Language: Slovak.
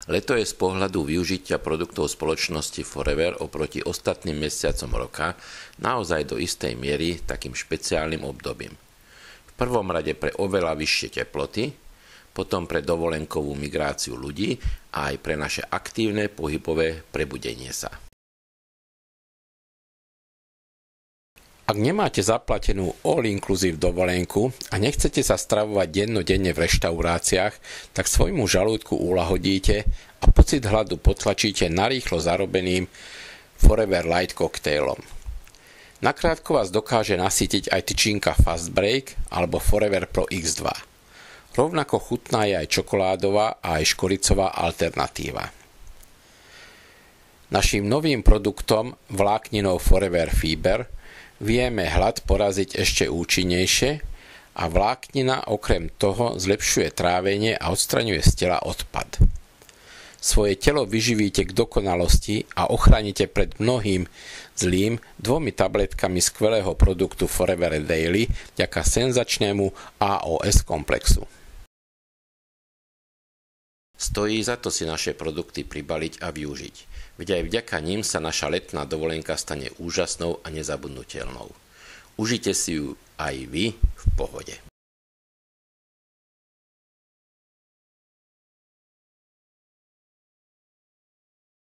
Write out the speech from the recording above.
Leto je z pohľadu využitia produktov spoločnosti Forever oproti ostatným mesiacom roka naozaj do istej miery takým špeciálnym obdobím. V prvom rade pre oveľa vyššie teploty, potom pre dovolenkovú migráciu ľudí a aj pre naše aktívne pohybové prebudenie sa. Ak nemáte zaplatenú all-inclusive dovolenku a nechcete sa stravovať dennodenne v reštauráciách, tak svojmu žalúdku uľahodíte a pocit hladu potlačíte narýchlo zarobeným Forever Light koktejlom. Nakrátko vás dokáže nasytiť aj tyčinka Fast Break alebo Forever Pro X2. Rovnako chutná je aj čokoládová a aj škoricová alternatíva. Naším novým produktom vlákninou Forever Fiber vieme hlad poraziť ešte účinnejšie a vláknina okrem toho zlepšuje trávenie a odstraňuje z tela odpad. Svoje telo vyživíte k dokonalosti a ochránite pred mnohým zlým 2 tabletkami skvelého produktu Forever Daily vďaka senzačnému AOS komplexu. Stojí za to si naše produkty pribaliť a využiť, veď aj vďaka nim sa naša letná dovolenka stane úžasnou a nezabudnutelnou. Užite si ju aj vy v pohode.